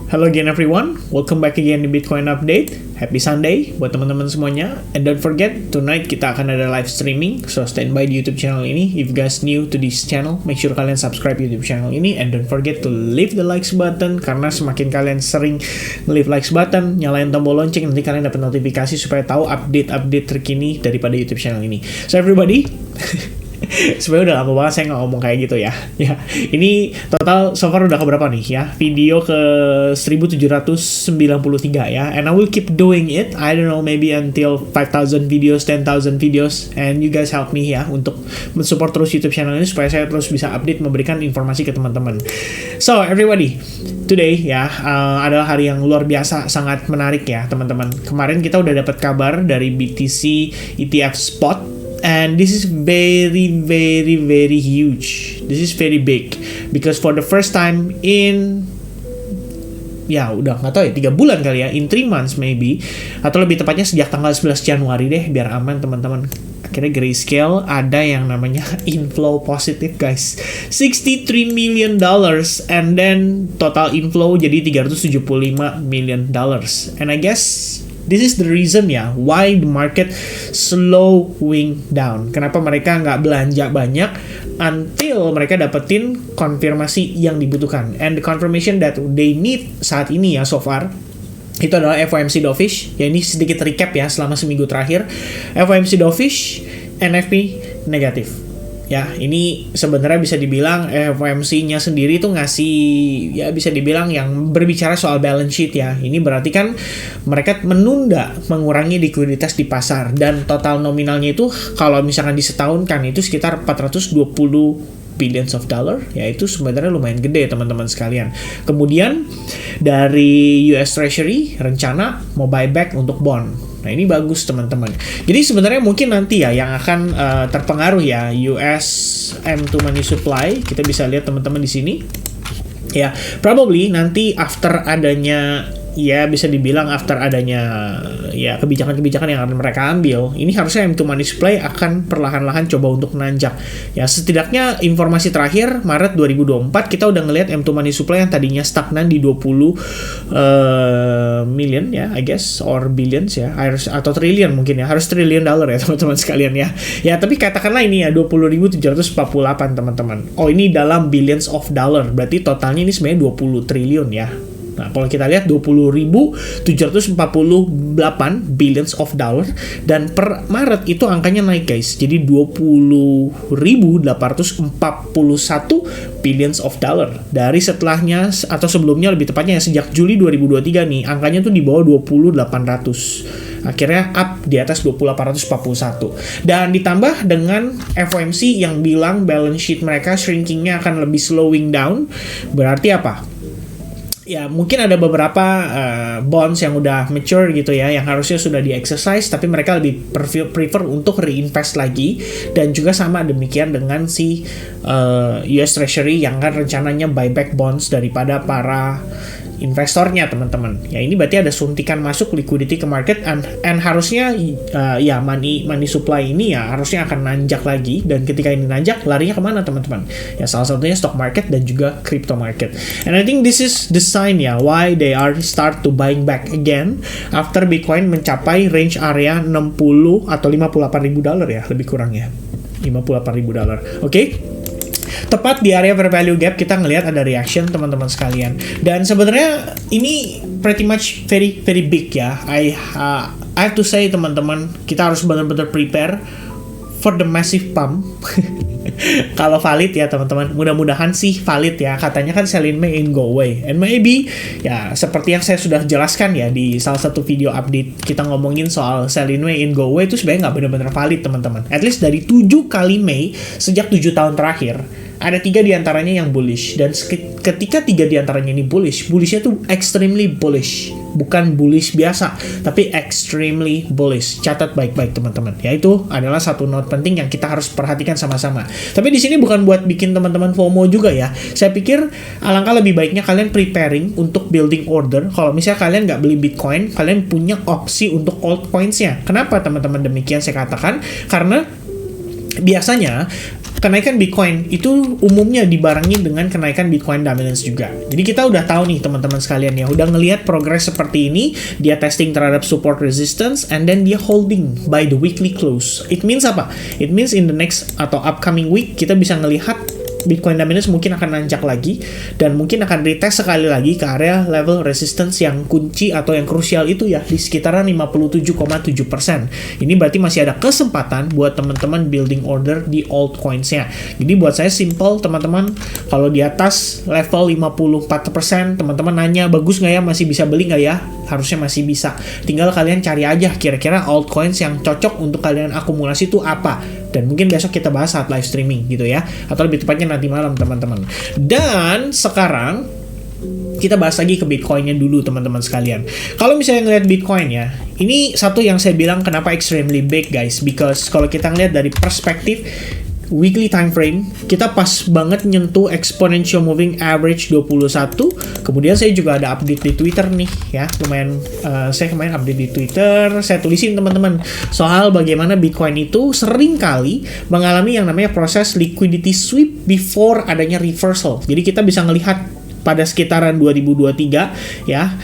Hello again everyone, welcome back again di Bitcoin Update. Happy Sunday buat teman-teman semuanya. And don't forget, tonight kita akan ada live streaming, so standby di YouTube channel ini. If you guys new to this channel, make sure kalian subscribe YouTube channel ini. And don't forget to leave the likes button, karena semakin kalian sering leave likes button, nyalain tombol lonceng, nanti kalian dapat notifikasi supaya tahu update-update terkini daripada YouTube channel ini. So everybody, sebenarnya udah lama banget saya nggak ngomong kayak gitu ya. Ya, ini total so far udah keberapa nih ya? Video ke 1793 ya. And I will keep doing it. I don't know, maybe until 5,000 videos, 10,000 videos. And you guys help me ya untuk mensupport terus YouTube channel ini supaya saya terus bisa update, memberikan informasi ke teman-teman. So everybody, today ya adalah hari yang luar biasa, sangat menarik ya teman-teman. Kemarin kita udah dapat kabar dari BTC ETF Spot. And this is very huge. This is very big because for the first time in udah nggak tahu ya 3 bulan kali ya, in 3 months maybe, atau lebih tepatnya sejak tanggal 11 Januari deh biar aman teman-teman. Akhirnya Grayscale ada yang namanya inflow positif guys, $63 million, and then total inflow jadi $375 million. And I guess this is the reason ya why the market slowing down. Kenapa mereka nggak belanja banyak until mereka dapetin konfirmasi yang dibutuhkan. And the confirmation that they need saat ini ya so far itu adalah FOMC dovish. Ya ini sedikit recap ya selama seminggu terakhir. FOMC dovish, NFP negatif. Ya, ini sebenarnya bisa dibilang FOMC-nya sendiri tuh ngasih, ya bisa dibilang yang berbicara soal balance sheet ya. Ini berarti kan mereka menunda mengurangi likuiditas di pasar. Dan total nominalnya itu kalau misalkan disetahunkan itu sekitar 420 billions of dollar, ya itu sebenarnya lumayan gede teman-teman sekalian. Kemudian dari US Treasury rencana mau buyback untuk bond. Nah ini bagus teman-teman. Jadi sebenarnya mungkin nanti ya yang akan terpengaruh ya US M2 money supply. Kita bisa lihat teman-teman di sini. Ya, probably nanti after adanya, ya bisa dibilang after adanya ya kebijakan-kebijakan yang akan mereka ambil, ini harusnya M2 money supply akan perlahan-lahan coba untuk nanjak. Ya setidaknya informasi terakhir Maret 2024 kita udah ngelihat M2 money supply yang tadinya stagnan di 20 million ya, I guess, or billions ya, harus atau trillion mungkin ya, harus $1 trillion ya teman-teman sekalian ya. Ya tapi katakanlah ini ya 20.748 teman-teman. Oh ini dalam billions of dollar, berarti totalnya ini sebenarnya 20 triliun ya. Nah, kalau kita lihat 20.748 billions of dollar, dan per Maret itu angkanya naik guys. Jadi 20.841 billions of dollar. Dari setelahnya atau sebelumnya lebih tepatnya sejak Juli 2023 nih, angkanya tuh di bawah 20.800. Akhirnya up di atas 20.841. Dan ditambah dengan FOMC yang bilang balance sheet mereka shrinkingnya akan lebih slowing down. Berarti apa? Ya mungkin ada beberapa bonds yang udah mature gitu ya, yang harusnya sudah di-exercise, tapi mereka lebih prefer untuk reinvest lagi. Dan juga sama demikian dengan si US Treasury yang kan rencananya buyback bonds daripada para investornya teman-teman. Ya ini berarti ada suntikan masuk liquidity ke market, and harusnya ya money supply ini ya harusnya akan nanjak lagi. Dan ketika ini nanjak, larinya kemana teman-teman? Ya salah satunya stock market dan juga crypto market. And I think this is the sign ya why they are start to buying back again after Bitcoin mencapai range area 60 atau $58.000 ya, lebih kurang ya, $58.000. Oke? Tepat di area fair value gap kita ngelihat ada reaction teman-teman sekalian. Dan sebenarnya ini pretty much very big ya. I have to say teman-teman, kita harus benar-benar prepare for the massive pump. Kalau valid ya teman-teman, mudah-mudahan sih valid ya. Katanya kan sell in May and go away. And maybe ya seperti yang saya sudah jelaskan ya di salah satu video update, kita ngomongin soal sell in May and go away itu sebenarnya nggak benar-benar valid teman-teman. At least dari 7 kali May sejak 7 tahun terakhir, ada 3 diantaranya yang bullish. Dan ketika 3 diantaranya ini bullishnya tuh extremely bullish. Bukan bullish biasa, tapi extremely bullish. Catat baik-baik teman-teman. Ya itu adalah satu note penting yang kita harus perhatikan sama-sama. Tapi di sini bukan buat bikin teman-teman FOMO juga ya. Saya pikir alangkah lebih baiknya kalian preparing untuk building order. Kalau misalnya kalian nggak beli Bitcoin, kalian punya opsi untuk altcoins-nya. Kenapa teman-teman demikian saya katakan? Karena biasanya kenaikan Bitcoin itu umumnya dibarengi dengan kenaikan Bitcoin dominance juga. Jadi kita udah tahu nih teman-teman sekalian ya, udah ngelihat progres seperti ini, dia testing terhadap support resistance, and then dia holding by the weekly close. It means apa? It means in the next atau upcoming week kita bisa ngelihat Bitcoin dominance mungkin akan nanjak lagi dan mungkin akan retest sekali lagi ke area level resistance yang kunci atau yang krusial itu ya di sekitaran 57,7%. Ini berarti masih ada kesempatan buat teman-teman building order di altcoins-nya. Jadi buat saya simple teman-teman, kalau di atas level 54%, teman-teman nanya bagus nggak ya, masih bisa beli nggak ya? Harusnya masih bisa. Tinggal kalian cari aja kira-kira altcoins yang cocok untuk kalian akumulasi itu apa. Dan mungkin besok kita bahas saat live streaming gitu ya. Atau lebih tepatnya nanti malam teman-teman. Dan sekarang kita bahas lagi ke Bitcoin-nya dulu teman-teman sekalian. Kalau misalnya ngeliat Bitcoin ya, ini satu yang saya bilang kenapa extremely big guys. Because kalau kita ngeliat dari perspektif weekly time frame, kita pas banget nyentuh exponential moving average 21. Kemudian saya juga ada update di Twitter nih ya, lumayan saya kemarin update di Twitter, saya tulisin teman-teman soal bagaimana Bitcoin itu sering kali mengalami yang namanya proses liquidity sweep before adanya reversal. Jadi kita bisa ngelihat pada sekitaran 2023 ya,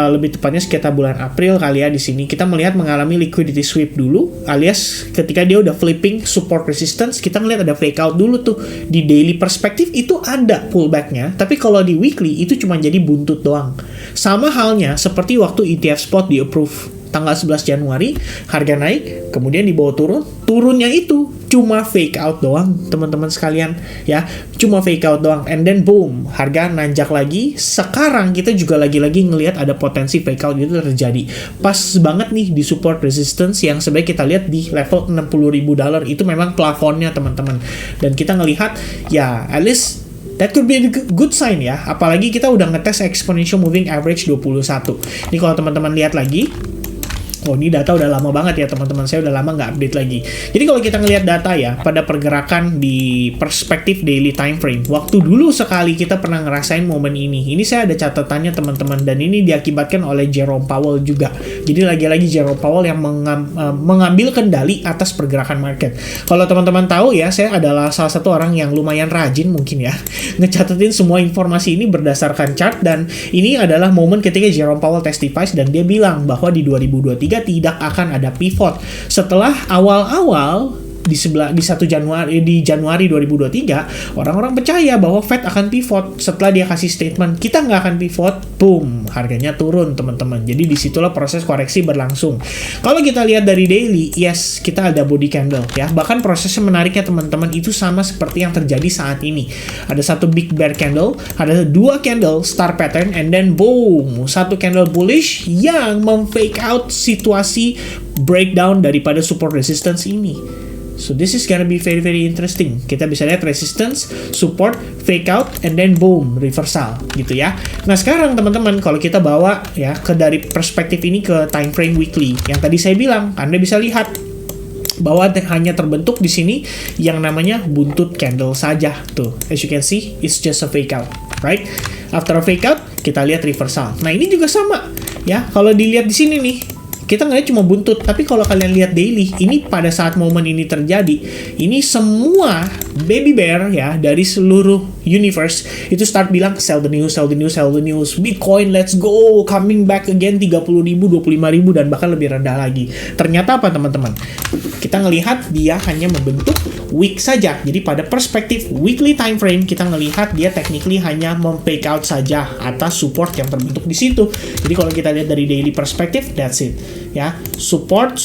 lebih tepatnya sekitar bulan April kali ya, di sini kita melihat mengalami liquidity sweep dulu, alias ketika dia udah flipping support resistance, kita melihat ada fake out dulu tuh. Di daily perspektif itu ada pullbacknya, tapi kalau di weekly itu cuma jadi buntut doang. Sama halnya seperti waktu ETF spot di approve tanggal 11 Januari, harga naik, kemudian dibawa turun, turunnya itu cuma fake out doang, teman-teman sekalian, ya, cuma fake out doang, and then boom, harga nanjak lagi. Sekarang kita juga lagi-lagi ngelihat ada potensi fake out itu terjadi, pas banget nih di support resistance yang sebenarnya kita lihat di level $60.000, itu memang plafonnya teman-teman, dan kita ngelihat, ya, at least that could be a good sign ya, apalagi kita udah ngetes exponential moving average 21. Ini kalau teman-teman lihat lagi, oh ini data udah lama banget ya teman-teman, saya udah lama nggak update lagi. Jadi kalau kita ngelihat data ya, pada pergerakan di perspektif daily time frame, waktu dulu sekali kita pernah ngerasain momen ini. Ini saya ada catatannya teman-teman, dan ini diakibatkan oleh Jerome Powell juga. Jadi lagi-lagi Jerome Powell yang mengambil kendali atas pergerakan market. Kalau teman-teman tahu ya, saya adalah salah satu orang yang lumayan rajin mungkin ya, ngecatatin semua informasi ini berdasarkan chart, dan ini adalah momen ketika Jerome Powell testifies dan dia bilang bahwa di 2023 tidak akan ada pivot. Setelah awal-awal di Januari 2023, orang-orang percaya bahwa Fed akan pivot. Setelah dia kasih statement kita nggak akan pivot, boom, harganya turun teman-teman. Jadi disitulah proses koreksi berlangsung. Kalau kita lihat dari daily, yes, kita ada body candle ya. Bahkan prosesnya menariknya teman-teman itu sama seperti yang terjadi saat ini. Ada satu big bear candle, ada dua candle star pattern, and then boom, satu candle bullish yang memfake out situasi breakdown daripada support resistance ini. So this is gonna be very very interesting. Kita bisa lihat resistance, support, fake out, and then boom, reversal gitu ya. Nah sekarang teman-teman, kalau kita bawa ya ke dari perspektif ini ke time frame weekly, yang tadi saya bilang, Anda bisa lihat bahwa hanya terbentuk di sini yang namanya buntut candle saja tuh. As you can see, it's just a fake out, right? After a fake out, kita lihat reversal. Nah ini juga sama ya. Kalau dilihat di sini nih, kita ngeliat cuma buntut, tapi kalau kalian lihat daily, ini pada saat momen ini terjadi, ini semua baby bear ya dari seluruh universe itu start bilang sell the news, sell the news, sell the news, Bitcoin let's go, coming back again 30.000, 25.000 dan bahkan lebih rendah lagi. Ternyata apa teman-teman? Kita ngelihat dia hanya membentuk week saja. Jadi pada perspektif weekly time frame kita ngelihat dia technically hanya memfake out saja atas support yang terbentuk di situ. Jadi kalau kita lihat dari daily perspective, that's it. Ya, support,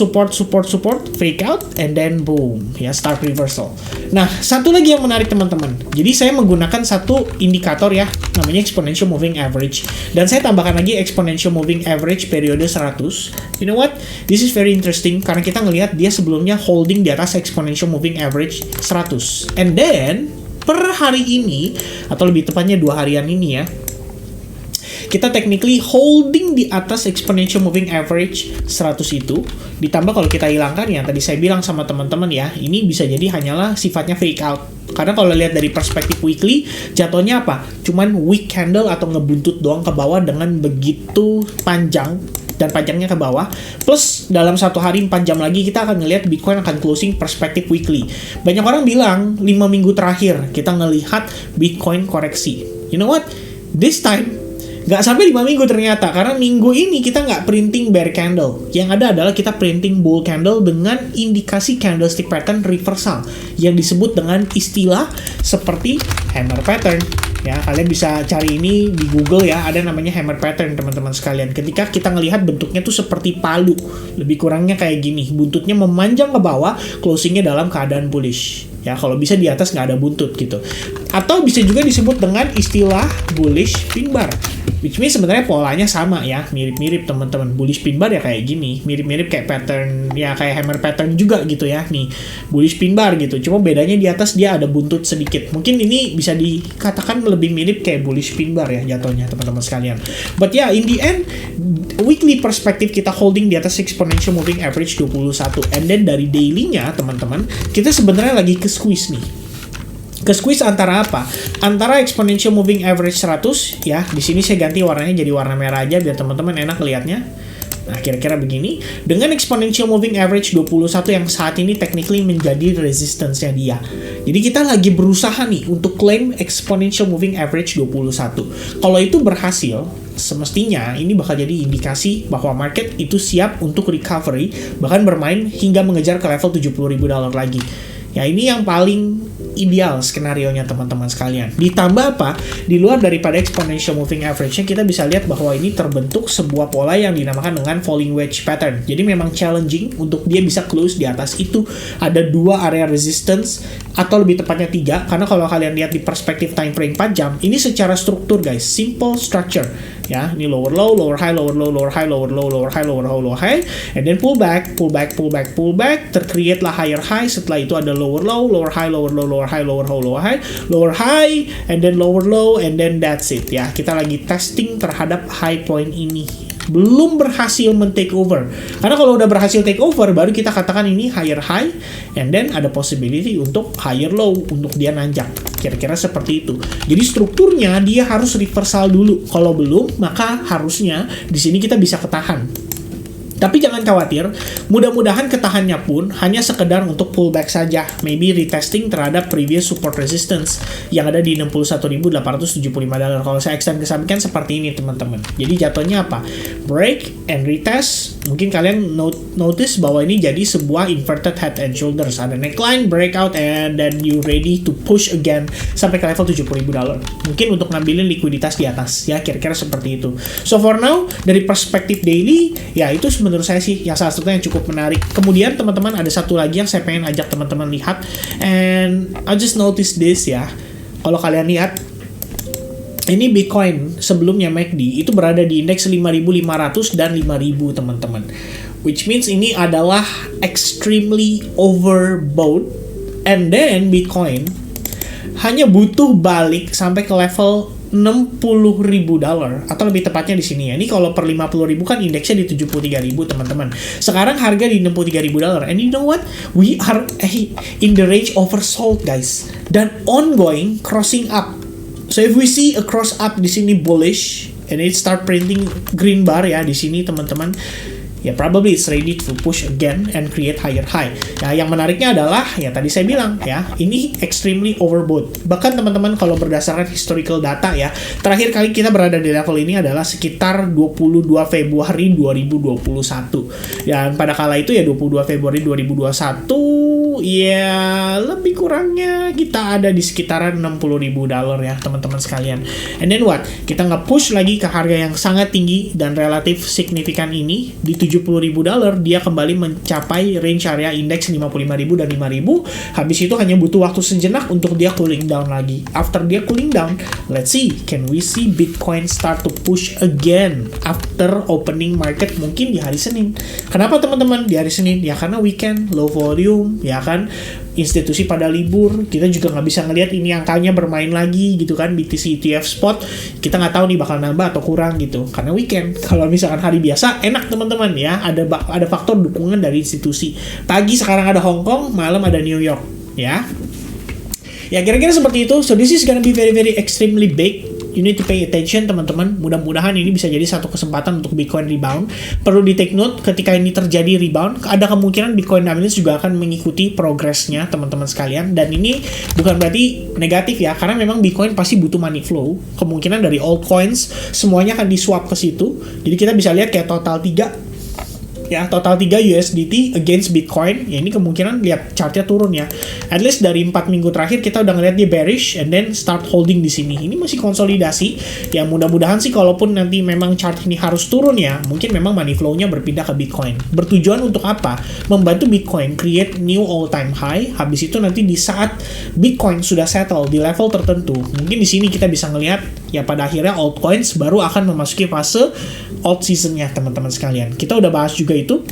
fake out, and then boom, ya start reversal. Nah, satu lagi yang menarik teman-teman. Jadi saya menggunakan satu indikator ya, namanya exponential moving average. Dan saya tambahkan lagi exponential moving average periode 100. You know what? This is very interesting karena kita ngelihat dia sebelumnya holding di atas exponential moving average 100. And then per hari ini, atau lebih tepatnya 2 harian ini ya, kita technically holding di atas exponential moving average 100 itu, ditambah kalau kita hilangkan yang tadi saya bilang sama teman-teman ya, ini bisa jadi hanyalah sifatnya fake out. Karena kalau lihat dari perspektif weekly, jatuhnya apa? Cuman weak candle atau ngebuntut doang ke bawah dengan begitu panjang dan panjangnya ke bawah. Plus dalam 1 hari 4 jam lagi kita akan ngelihat Bitcoin akan closing perspektif weekly. Banyak orang bilang 5 minggu terakhir kita ngelihat Bitcoin koreksi. You know what? This time nggak sampai 5 minggu ternyata, karena minggu ini kita nggak printing bear candle. Yang ada adalah kita printing bull candle dengan indikasi candlestick pattern reversal yang disebut dengan istilah seperti hammer pattern. Ya, kalian bisa cari ini di Google ya, ada namanya hammer pattern teman-teman sekalian. Ketika kita ngelihat bentuknya tuh seperti palu, lebih kurangnya kayak gini, buntutnya memanjang ke bawah, closingnya dalam keadaan bullish. Ya, kalau bisa di atas nggak ada buntut gitu. Atau bisa juga disebut dengan istilah bullish pin bar. Which means sebenarnya polanya sama ya, mirip-mirip teman-teman. Bullish pin bar ya kayak gini, mirip-mirip kayak pattern, ya kayak hammer pattern juga gitu ya. Nih, bullish pin bar gitu. Cuma bedanya di atas dia ada buntut sedikit. Mungkin ini bisa dikatakan lebih mirip kayak bullish pin bar ya jatuhnya teman-teman sekalian. But ya, in the end, weekly perspektif kita holding di atas exponential moving average 21. And then dari daily-nya teman-teman, kita sebenarnya lagi ke squeeze nih. Ke squeeze antara apa? Antara exponential moving average 100 ya. Di sini saya ganti warnanya jadi warna merah aja biar teman-teman enak lihatnya. Nah, kira-kira begini. Dengan exponential moving average 21 yang saat ini technically menjadi resistance-nya dia. Jadi kita lagi berusaha nih untuk claim exponential moving average 21. Kalau itu berhasil, semestinya ini bakal jadi indikasi bahwa market itu siap untuk recovery, bahkan bermain hingga mengejar ke level $70.000 lagi. Ya, ini yang paling ideal skenarionya teman-teman sekalian. Ditambah apa? Di luar daripada exponential moving average-nya, kita bisa lihat bahwa ini terbentuk sebuah pola yang dinamakan dengan falling wedge pattern. Jadi memang challenging untuk dia bisa close di atas itu. Ada 2 area resistance, atau lebih tepatnya 3, karena kalau kalian lihat di perspektif time frame 4 jam, ini secara struktur guys, simple structure. Ya, ini lower low, lower high, lower low, lower high, lower low, lower high, lower low, lower high, and then pull back, pull back, pull back, pull back, tercreate lah higher high. Setelah itu ada lower low, lower high, lower low, lower high, lower low, lower high, lower high, and then lower low, and then that's it ya. Kita lagi testing terhadap high point ini. Belum berhasil men-take over. Karena kalau udah berhasil take over, baru kita katakan ini higher high, and then ada possibility untuk higher low, untuk dia nanjak. Kira-kira seperti itu. Jadi strukturnya dia harus reversal dulu. Kalau belum, maka harusnya di sini kita bisa ketahan. Tapi jangan khawatir, mudah-mudahan ketahannya pun hanya sekedar untuk pullback saja, maybe retesting terhadap previous support resistance yang ada di $61.875. Kalau saya extend kesampingkan seperti ini teman-teman. Jadi jatuhnya apa? Break and retest. Mungkin kalian notice bahwa ini jadi sebuah inverted head and shoulders. Ada neckline, breakout, and then you ready to push again sampai ke level $70.000. Mungkin untuk ngambilin likuiditas di atas, ya kira-kira seperti itu. So for now, dari perspektif daily, ya itu menurut saya sih yang salah satunya yang cukup menarik. Kemudian teman-teman ada satu lagi yang saya pengen ajak teman-teman lihat, and I just noticed this ya. Kalau kalian lihat, ini Bitcoin sebelumnya MACD itu berada di indeks 5.500 dan 5.000 teman-teman. Which means ini adalah extremely overbought, and then Bitcoin hanya butuh balik sampai ke level $60.000 atau lebih tepatnya di sini ya. Ini kalau per 50.000 kan indeksnya di 73.000 teman-teman. Sekarang harga di $63.000. And you know what? We are in the range oversold guys. Dan ongoing crossing up. So if we see a cross up di sini bullish and it start printing green bar ya di sini teman-teman, ya probably it's ready to push again and create higher high. Ya, yang menariknya adalah ya tadi saya bilang ya, ini extremely overbought. Bahkan teman-teman kalau berdasarkan historical data ya, terakhir kali kita berada di level ini adalah sekitar 22 Februari 2021. Dan pada kala itu ya 22 Februari 2021 ya lebih kurangnya kita ada di sekitaran $60.000 ya teman-teman sekalian. And then what? Kita nge-push lagi ke harga yang sangat tinggi dan relatif signifikan ini di $70.000, dia kembali mencapai range area indeks 55.000 dan 5.000. Habis itu hanya butuh waktu sejenak untuk dia cooling down lagi. After dia cooling down, let's see, can we see Bitcoin start to push again after opening market mungkin di hari Senin. Kenapa teman-teman di hari Senin? Ya karena weekend, low volume, ya kan, institusi pada libur, kita juga nggak bisa ngelihat ini angkanya bermain lagi gitu kan. BTC ETF spot kita nggak tahu nih bakal nambah atau kurang gitu karena weekend. Kalau misalkan hari biasa enak teman-teman ya, ada faktor dukungan dari institusi. Pagi sekarang ada Hong Kong, malam ada New York ya. Ya kira-kira seperti itu. So this is gonna be very very extremely big you need to pay attention teman-teman. Mudah-mudahan ini bisa jadi satu kesempatan untuk Bitcoin rebound. Perlu di take note ketika ini terjadi rebound, ada kemungkinan Bitcoin dominance juga akan mengikuti progresnya teman-teman sekalian. Dan ini bukan berarti negatif ya, karena memang Bitcoin pasti butuh money flow. Kemungkinan dari altcoins semuanya akan di-swap ke situ. Jadi kita bisa lihat kayak total 3 USDT against Bitcoin. Ya ini kemungkinan lihat chartnya turun ya. At least dari 4 minggu terakhir kita udah ngeliat dia bearish and then start holding di sini. Ini masih konsolidasi. Ya mudah-mudahan sih kalaupun nanti memang chart ini harus turun ya, mungkin memang money flow-nya berpindah ke Bitcoin. Bertujuan untuk apa? Membantu Bitcoin create new all time high. Habis itu nanti di saat Bitcoin sudah settle di level tertentu, mungkin di sini kita bisa ngelihat ya pada akhirnya altcoins baru akan memasuki fase alt seasonnya teman-teman sekalian. Kita udah bahas juga itu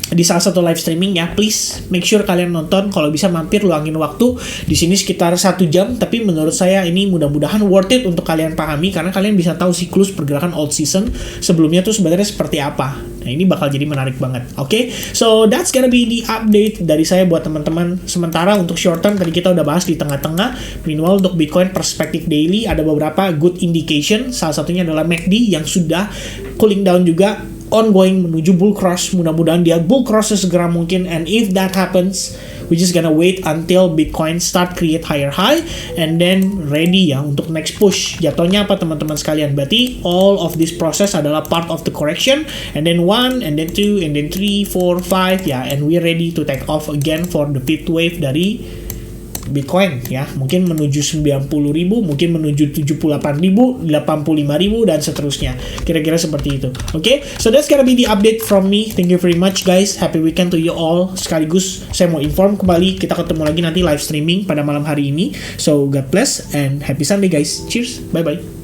di salah satu live streaming ya. Please make sure kalian nonton, kalau bisa mampir luangin waktu di sini sekitar 1 jam, tapi menurut saya ini mudah-mudahan worth it untuk kalian pahami, karena kalian bisa tahu siklus pergerakan alt season sebelumnya tuh sebenarnya seperti apa. Nah ini bakal jadi menarik banget. Oke, so that's gonna be the update dari saya buat teman-teman. Sementara untuk short term tadi kita udah bahas di tengah-tengah. Meanwhile untuk Bitcoin perspektif daily ada beberapa good indication. Salah satunya adalah MACD yang sudah cooling down juga, ongoing menuju bull cross. Mudah-mudahan dia bull cross segera mungkin, and if that happens, we just gonna wait until Bitcoin start create higher high and then ready ya untuk next push. Jatuhnya apa teman-teman sekalian? Berarti all of this process adalah part of the correction, and then 1 and then 2 and then 3 4 5 ya, and we ready to take off again for the fifth wave dari Bitcoin ya, mungkin menuju 90.000, mungkin menuju 78.000, 85.000 dan seterusnya. Kira-kira seperti itu. Oke, so that's gonna be the update from me. Thank you very much guys. Happy weekend to you all. Sekaligus saya mau inform kembali, kita ketemu lagi nanti live streaming pada malam hari ini. So God bless and happy Sunday guys. Cheers. Bye bye.